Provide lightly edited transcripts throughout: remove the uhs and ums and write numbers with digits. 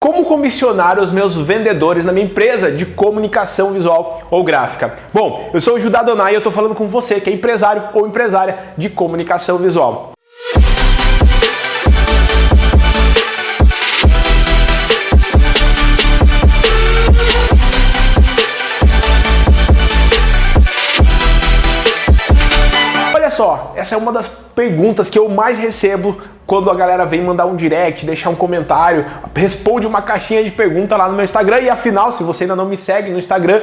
Como comissionar os meus vendedores na minha empresa de comunicação visual ou gráfica? Bom, eu sou o Judá Donai e eu estou falando com você que é empresário ou empresária de comunicação visual. Olha só, essa é uma das perguntas que eu mais recebo quando a galera vem mandar um direct, deixar um comentário, responde uma caixinha de pergunta lá no meu Instagram. E afinal, se você ainda não me segue no Instagram,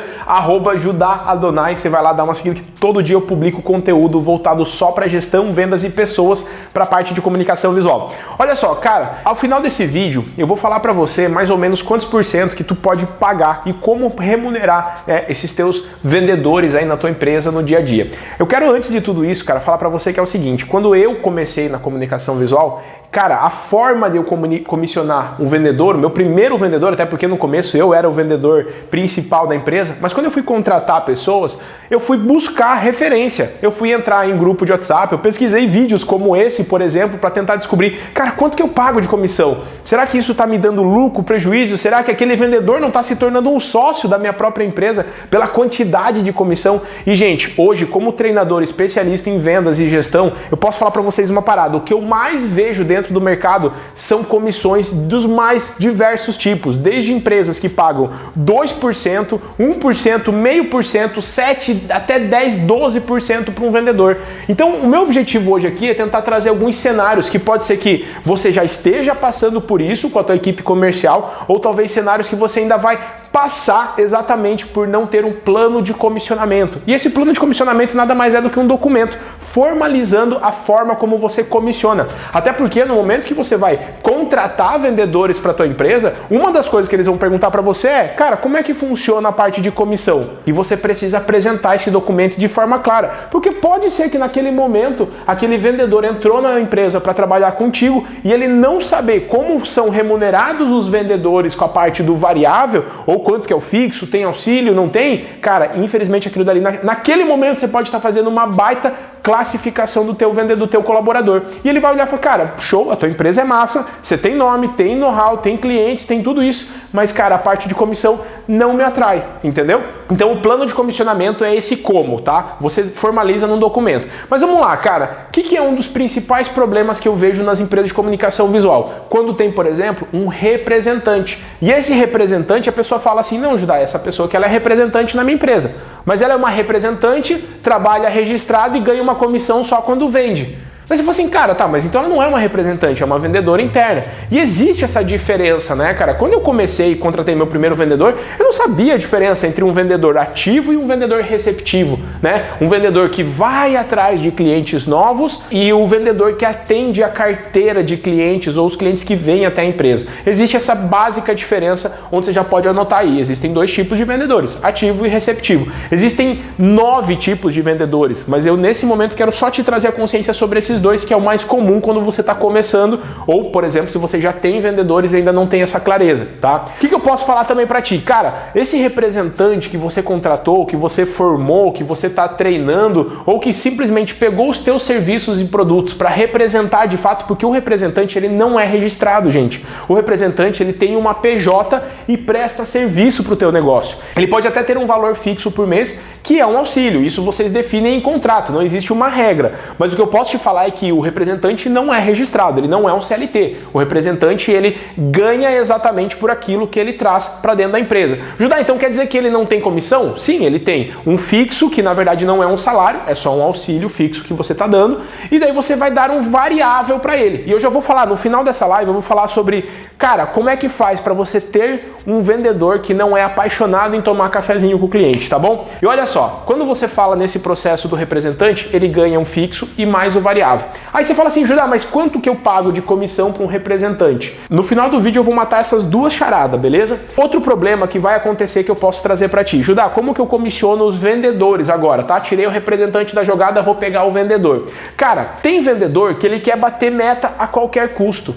@JudáAdonai, você vai lá dar uma seguida, que todo dia eu publico conteúdo voltado só para gestão, vendas e pessoas para a parte de comunicação visual. Olha só, cara, ao final desse vídeo eu vou falar para você mais ou menos quantos % que tu pode pagar e como remunerar esses teus vendedores aí na tua empresa no dia a dia. Eu quero, antes de tudo isso, cara, falar para você que é o seguinte: quando eu comecei na comunicação visual, cara, a forma de eu comissionar um vendedor, o meu primeiro vendedor, até porque no começo eu era o vendedor principal da empresa, mas quando eu fui contratar pessoas, eu fui buscar referência. Eu fui entrar em grupo de WhatsApp, eu pesquisei vídeos como esse, por exemplo, para tentar descobrir, cara, quanto que eu pago de comissão? Será que isso está me dando lucro, prejuízo? Será que aquele vendedor não está se tornando um sócio da minha própria empresa pela quantidade de comissão? E, gente, hoje, como treinador especialista em vendas e gestão, eu posso falar para vocês uma parada. O que eu mais vejo dentro do mercado são comissões dos mais diversos tipos, desde empresas que pagam 2%, 1%, 0,5%, 7%, até 10%, 12% para um vendedor. Então, o meu objetivo hoje aqui é tentar trazer alguns cenários que pode ser que você já esteja passando por isso com a tua equipe comercial, ou talvez cenários que você ainda vai passar exatamente por não ter um plano de comissionamento. E esse plano de comissionamento nada mais é do que um documento formalizando a forma como você comissiona. Até porque no momento que você vai contratar vendedores para tua empresa, uma das coisas que eles vão perguntar para você é, cara, como é que funciona a parte de comissão? E você precisa apresentar esse documento de forma clara, porque pode ser que naquele momento aquele vendedor entrou na empresa para trabalhar contigo e ele não saber como são remunerados os vendedores com a parte do variável, ou quanto que é o fixo, tem auxílio, não tem? Cara, infelizmente aquilo dali, naquele momento você pode estar fazendo uma baita classificação do teu vendedor, do teu colaborador. E ele vai olhar e falar, cara, show, a tua empresa é massa, você tem nome, tem know-how, tem clientes, tem tudo isso, mas, cara, a parte de comissão não me atrai, entendeu? Então o plano de comissionamento é esse como, tá? Você formaliza num documento. Mas vamos lá, cara, o que é um dos principais problemas que eu vejo nas empresas de comunicação visual? Quando tem, por exemplo, um representante. E esse representante, a pessoa fala assim, não, Judá, essa pessoa que ela é representante na minha empresa, mas ela é uma representante, trabalha registrado e ganha uma comissão só quando vende. Mas você fala assim, cara, tá, mas então ela não é uma representante, é uma vendedora interna. E existe essa diferença, né, cara? Quando eu comecei e contratei meu primeiro vendedor, eu não sabia a diferença entre um vendedor ativo e um vendedor receptivo, né? Um vendedor que vai atrás de clientes novos e o vendedor que atende a carteira de clientes ou os clientes que vêm até a empresa. Existe essa básica diferença onde você já pode anotar aí. Existem dois tipos de vendedores, ativo e receptivo. Existem 9 tipos de vendedores, mas eu nesse momento quero só te trazer a consciência sobre esses dois, que é o mais comum quando você está começando, ou, por exemplo, se você já tem vendedores e ainda não tem essa clareza, tá? O que eu posso falar também para ti? Cara, esse representante que você contratou, que você formou, que você está treinando, ou que simplesmente pegou os teus serviços e produtos para representar de fato, porque o representante ele não é registrado, gente. O representante ele tem uma PJ e presta serviço para o teu negócio. Ele pode até ter um valor fixo por mês, que é um auxílio. Isso vocês definem em contrato, não existe uma regra. Mas o que eu posso te falar é que o representante não é registrado, ele não é um CLT. O representante, ele ganha exatamente por aquilo que ele traz para dentro da empresa. Judá, então quer dizer que ele não tem comissão? Sim, ele tem um fixo, que na verdade não é um salário, é só um auxílio fixo que você está dando, e daí você vai dar um variável para ele. E eu já vou falar, no final dessa live, eu vou falar sobre, cara, como é que faz para você ter um vendedor que não é apaixonado em tomar cafezinho com o cliente, tá bom? E olha só, quando você fala nesse processo do representante, ele ganha um fixo e mais o variável. Aí você fala assim, Judá, mas quanto que eu pago de comissão para um representante? No final do vídeo eu vou matar essas duas charadas, beleza? Outro problema que vai acontecer que eu posso trazer para ti. Judá, como que eu comissiono os vendedores agora, tá? Tirei o representante da jogada, vou pegar o vendedor. Cara, tem vendedor que ele quer bater meta a qualquer custo.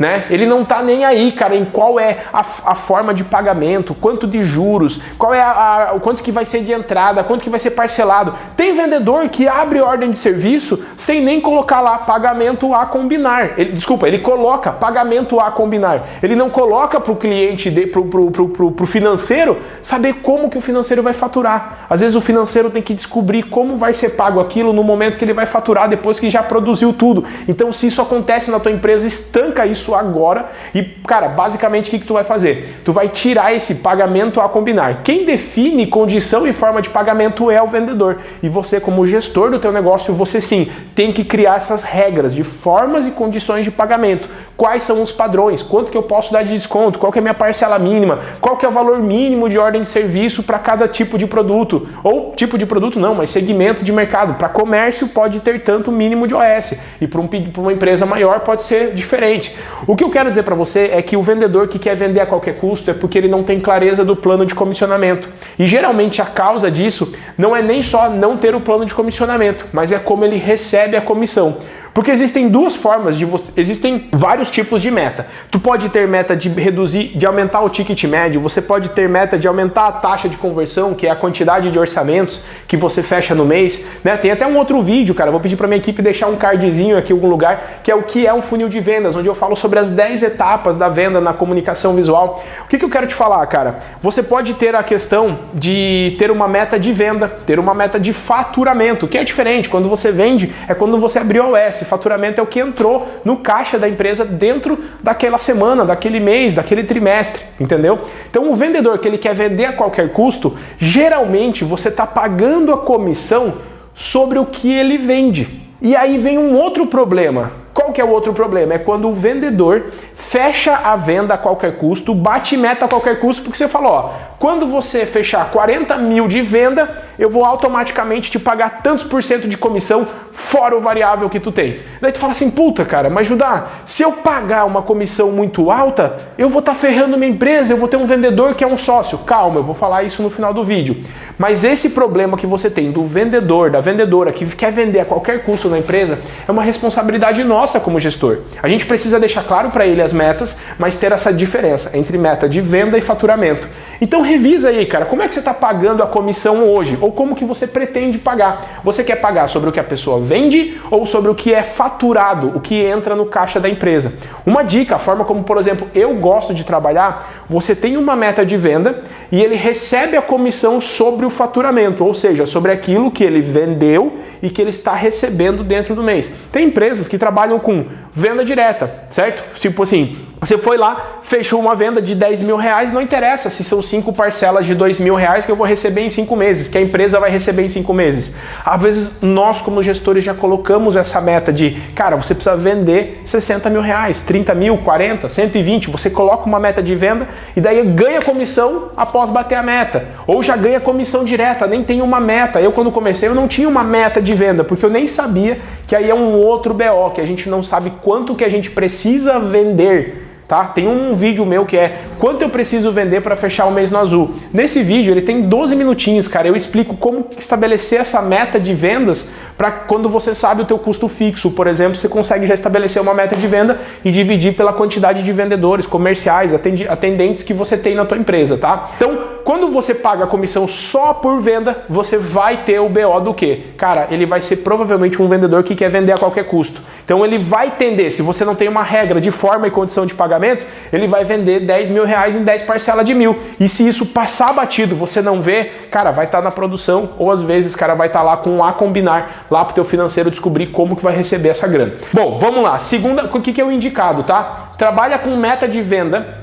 né? Ele não tá nem aí, cara, em qual é a forma de pagamento, quanto de juros, qual é o quanto que vai ser de entrada, quanto que vai ser parcelado. Tem vendedor que abre ordem de serviço sem nem colocar lá pagamento a combinar. Ele coloca pagamento a combinar. Ele não coloca para o cliente, pro financeiro, saber como que o financeiro vai faturar. Às vezes o financeiro tem que descobrir como vai ser pago aquilo no momento que ele vai faturar, depois que já produziu tudo. Então, se isso acontece na tua empresa, estanca isso agora e, cara, basicamente o que tu vai fazer? Tu vai tirar esse pagamento a combinar. Quem define condição e forma de pagamento é o vendedor. E você, como gestor do teu negócio, você sim tem que criar essas regras de formas e condições de pagamento. Quais são os padrões? Quanto que eu posso dar de desconto? Qual que é a minha parcela mínima? Qual que é o valor mínimo de ordem de serviço para cada tipo de produto? Ou tipo de produto não, mas segmento de mercado. Para comércio pode ter tanto mínimo de OS e para uma empresa maior pode ser diferente. O que eu quero dizer para você é que o vendedor que quer vender a qualquer custo é porque ele não tem clareza do plano de comissionamento. E geralmente a causa disso não é nem só não ter o plano de comissionamento, mas é como ele recebe a comissão. Porque existem duas formas existem vários tipos de meta. Tu pode ter meta de reduzir, de aumentar o ticket médio, você pode ter meta de aumentar a taxa de conversão, que é a quantidade de orçamentos que você fecha no mês, né? Tem até um outro vídeo, cara, vou pedir para minha equipe deixar um cardzinho aqui em algum lugar, que é o que é um funil de vendas, onde eu falo sobre as 10 etapas da venda na comunicação visual. O que eu quero te falar, cara? Você pode ter a questão de ter uma meta de venda, ter uma meta de faturamento, que é diferente. Quando você vende, é quando você abriu a OS. Faturamento é o que entrou no caixa da empresa dentro daquela semana, daquele mês, daquele trimestre, entendeu? Então o vendedor que ele quer vender a qualquer custo, geralmente você está pagando a comissão sobre o que ele vende. E aí vem um outro problema. Qual que é o outro problema? É quando o vendedor fecha a venda a qualquer custo, bate meta a qualquer custo, porque você falou, ó, quando você fechar 40 mil de venda, eu vou automaticamente te pagar tantos por cento de comissão, fora o variável que tu tem. Daí tu fala assim, puta, cara, mas Judá, se eu pagar uma comissão muito alta, eu vou estar ferrando minha empresa, eu vou ter um vendedor que é um sócio. Calma, eu vou falar isso no final do vídeo. Mas esse problema que você tem do vendedor, da vendedora que quer vender a qualquer custo na empresa, é uma responsabilidade nossa como gestor. A gente precisa deixar claro para ele as metas, mas ter essa diferença entre meta de venda e faturamento. Então revisa aí, cara, como é que você está pagando a comissão hoje? Ou como que você pretende pagar? Você quer pagar sobre o que a pessoa vende ou sobre o que é faturado, o que entra no caixa da empresa? Uma dica, a forma como, por exemplo, eu gosto de trabalhar, você tem uma meta de venda e ele recebe a comissão sobre o faturamento, ou seja, sobre aquilo que ele vendeu e que ele está recebendo dentro do mês. Tem empresas que trabalham com venda direta, certo? Tipo assim, você foi lá, fechou uma venda de 10 mil reais, não interessa se são 5 parcelas de 2 mil reais que eu vou receber em 5 meses, que a empresa vai receber em 5 meses. Às vezes, nós como gestores já colocamos essa meta de, cara, você precisa vender 60 mil reais, 30 mil, 40, 120, você coloca uma meta de venda e daí ganha comissão após bater a meta. Ou já ganha comissão direta, nem tem uma meta. Eu quando comecei, eu não tinha uma meta de venda, porque eu nem sabia que aí é um outro BO, que a gente não sabe quanto que a gente precisa vender. Tá? Tem um vídeo meu que é quanto eu preciso vender para fechar o mês no azul. Nesse vídeo ele tem 12 minutinhos, cara. Eu explico como estabelecer essa meta de vendas para quando você sabe o teu custo fixo, por exemplo, você consegue já estabelecer uma meta de venda e dividir pela quantidade de vendedores, comerciais, atendentes que você tem na tua empresa, tá? Então, quando você paga a comissão só por venda, você vai ter o BO do quê? Cara, ele vai ser provavelmente um vendedor que quer vender a qualquer custo. Então ele vai tender, se você não tem uma regra de forma e condição de pagamento, ele vai vender 10 mil reais em 10 parcelas de 1.000. E se isso passar batido, você não vê, cara, vai estar na produção ou às vezes, cara, vai estar lá com um a combinar lá pro teu financeiro descobrir como que vai receber essa grana. Bom, vamos lá. Segunda, o que é o indicado, tá? Trabalha com meta de venda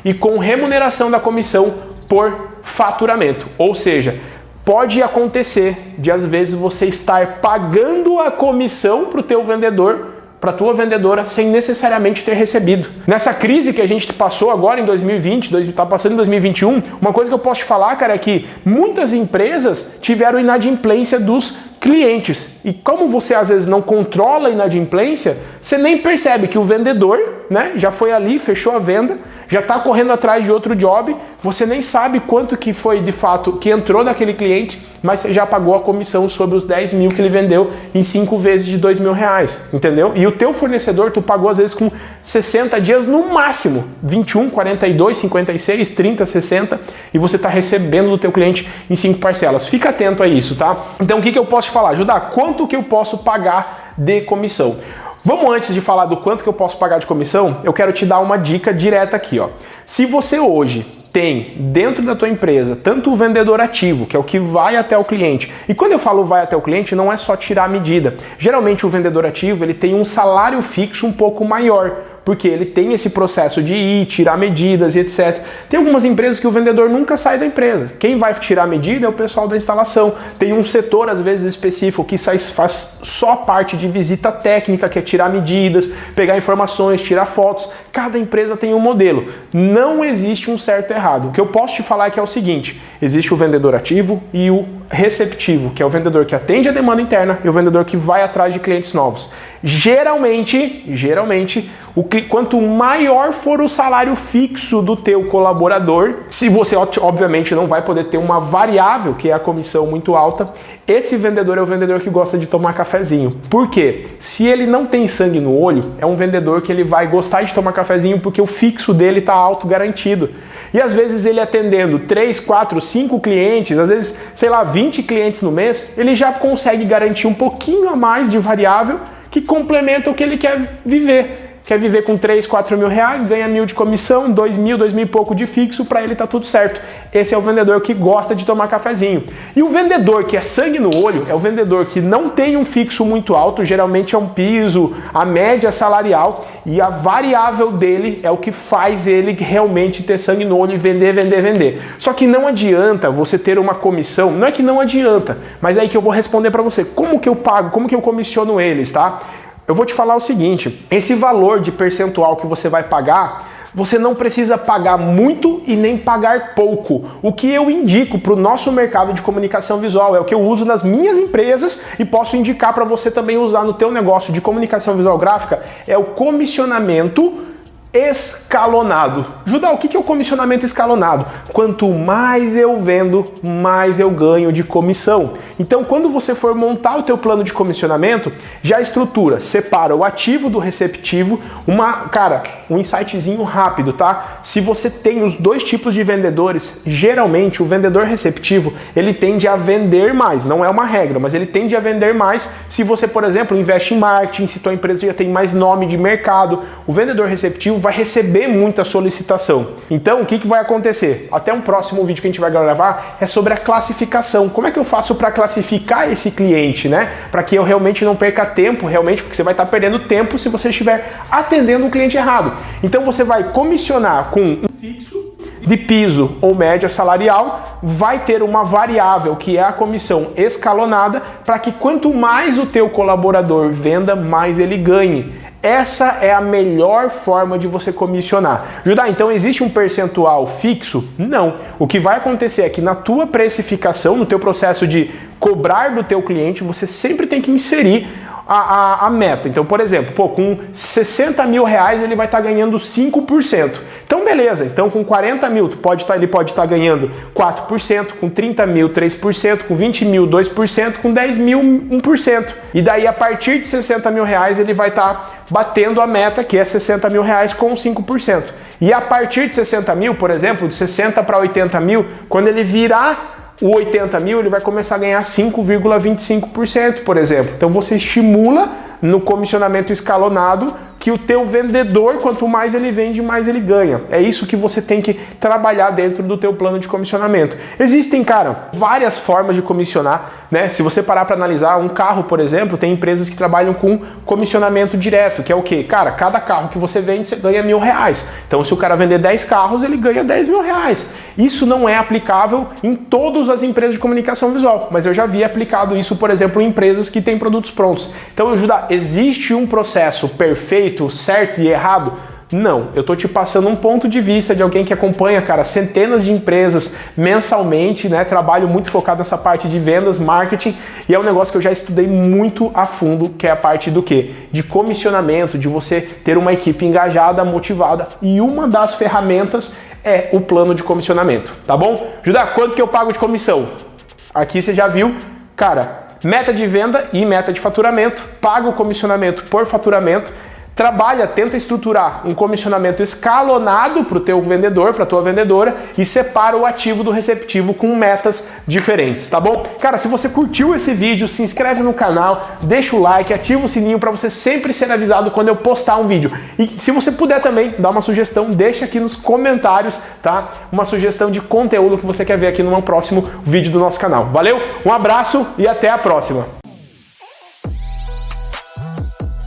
e com remuneração da comissão por faturamento. Ou seja, pode acontecer de às vezes você estar pagando a comissão para o teu vendedor, para a tua vendedora, sem necessariamente ter recebido. Nessa crise que a gente passou agora em 2020, está passando em 2021, uma coisa que eu posso te falar, cara, é que muitas empresas tiveram inadimplência dos clientes. E como você às vezes não controla a inadimplência, você nem percebe que o vendedor, né, já foi ali, fechou a venda, já está correndo atrás de outro job, você nem sabe quanto que foi de fato que entrou naquele cliente, mas você já pagou a comissão sobre os 10 mil que ele vendeu em 5 vezes de 2 mil reais, entendeu? E o teu fornecedor, tu pagou às vezes com 60 dias no máximo, 21, 42, 56, 30, 60, e você está recebendo do teu cliente em 5 parcelas. Fica atento a isso, tá? Então o que eu posso te falar? Judá, quanto que eu posso pagar de comissão? Vamos, antes de falar do quanto que eu posso pagar de comissão, eu quero te dar uma dica direta aqui, ó. Se você hoje tem dentro da tua empresa tanto o vendedor ativo, que é o que vai até o cliente, e quando eu falo vai até o cliente, não é só tirar a medida. Geralmente o vendedor ativo, ele tem um salário fixo um pouco maior, porque ele tem esse processo de ir, tirar medidas e etc. Tem algumas empresas que o vendedor nunca sai da empresa. Quem vai tirar medida é o pessoal da instalação. Tem um setor, às vezes, específico que faz só parte de visita técnica, que é tirar medidas, pegar informações, tirar fotos. Cada empresa tem um modelo. Não existe um certo e errado. O que eu posso te falar é que é o seguinte: existe o vendedor ativo e o receptivo, que é o vendedor que atende a demanda interna e o vendedor que vai atrás de clientes novos. Geralmente, quanto maior for o salário fixo do teu colaborador, se você obviamente não vai poder ter uma variável, que é a comissão muito alta, esse vendedor é o vendedor que gosta de tomar cafezinho. Por quê? Se ele não tem sangue no olho, é um vendedor que ele vai gostar de tomar cafezinho porque o fixo dele está auto garantido. E às vezes ele atendendo 3, 4, 5 clientes, às vezes, sei lá, 20 clientes no mês, ele já consegue garantir um pouquinho a mais de variável que complementa o que ele quer viver. Quer viver com 3, 4 mil reais, ganha 1.000 de comissão, 2 mil e pouco de fixo, para ele tá tudo certo. Esse é o vendedor que gosta de tomar cafezinho. E o vendedor que é sangue no olho é o vendedor que não tem um fixo muito alto, geralmente é um piso, a média salarial, e a variável dele é o que faz ele realmente ter sangue no olho e vender. Só que não adianta você ter uma comissão, não é que não adianta, mas é aí que eu vou responder para você. Como que eu pago, como que eu comissiono eles, tá? Eu vou te falar o seguinte: esse valor de percentual que você vai pagar, você não precisa pagar muito e nem pagar pouco. O que eu indico para o nosso mercado de comunicação visual é o que eu uso nas minhas empresas e posso indicar para você também usar no teu negócio de comunicação visual gráfica, é o comissionamento escalonado. Judá, o que é o comissionamento escalonado? Quanto mais eu vendo, mais eu ganho de comissão. Então, quando você for montar o teu plano de comissionamento, já estrutura, separa o ativo do receptivo, um insightzinho rápido, tá? Se você tem os dois tipos de vendedores, geralmente o vendedor receptivo, ele tende a vender mais, não é uma regra, mas ele tende a vender mais se você, por exemplo, investe em marketing, se tua empresa já tem mais nome de mercado. O vendedor receptivo vai receber muita solicitação. Então, o que vai acontecer? Até um próximo vídeo que a gente vai gravar é sobre a classificação. Como é que eu faço para classificar esse cliente, né? Para que eu realmente não perca tempo, porque você vai estar perdendo tempo se você estiver atendendo um cliente errado. Então, você vai comissionar com um fixo de piso ou média salarial, vai ter uma variável que é a comissão escalonada, para que quanto mais o teu colaborador venda, mais ele ganhe. Essa é a melhor forma de você comissionar. Judá, então existe um percentual fixo? Não. O que vai acontecer é que na tua precificação, no teu processo de cobrar do teu cliente, você sempre tem que inserir a meta. Então, por exemplo, com 60 mil reais ele vai estar ganhando 5%. Então, beleza. Então, com 40 mil, ele pode estar ganhando 4%, com 30 mil, 3%, com 20 mil, 2%, com 10 mil, 1%. E daí, a partir de 60 mil reais, ele vai estar batendo a meta, que é 60 mil reais com 5%. E a partir de 60 mil, por exemplo, de 60 para 80 mil, quando ele virar o 80 mil, ele vai começar a ganhar 5,25%, por exemplo. Então, você estimula no comissionamento escalonado que o teu vendedor, quanto mais ele vende, mais ele ganha. É isso que você tem que trabalhar dentro do teu plano de comissionamento. Existem, várias formas de comissionar, né? Se você parar para analisar um carro, por exemplo, tem empresas que trabalham com comissionamento direto, que é o quê? Cada carro que você vende, você ganha R$1.000. Então, se o cara vender 10 carros, ele ganha R$10.000. Isso não é aplicável em todas as empresas de comunicação visual, mas eu já vi aplicado isso, por exemplo, em empresas que têm produtos prontos. Então, Judá, existe um processo perfeito, certo e errado? Não, eu tô te passando um ponto de vista de alguém que acompanha, cara, centenas de empresas mensalmente, né? Trabalho muito focado nessa parte de vendas, marketing, e é um negócio que eu já estudei muito a fundo, que é a parte do quê? De comissionamento, de você ter uma equipe engajada, motivada, e uma das ferramentas é o plano de comissionamento, tá bom? Judá, quanto que eu pago de comissão? Aqui você já viu, cara, meta de venda e meta de faturamento, paga o comissionamento por faturamento, trabalha, tenta estruturar um comissionamento escalonado para o teu vendedor, para a tua vendedora, e separa o ativo do receptivo com metas diferentes, tá bom? Cara, se você curtiu esse vídeo, se inscreve no canal, deixa o like, ativa o sininho para você sempre ser avisado quando eu postar um vídeo. E se você puder também dar uma sugestão, deixa aqui nos comentários, tá? Uma sugestão de conteúdo que você quer ver aqui num próximo vídeo do nosso canal. Valeu, um abraço e até a próxima!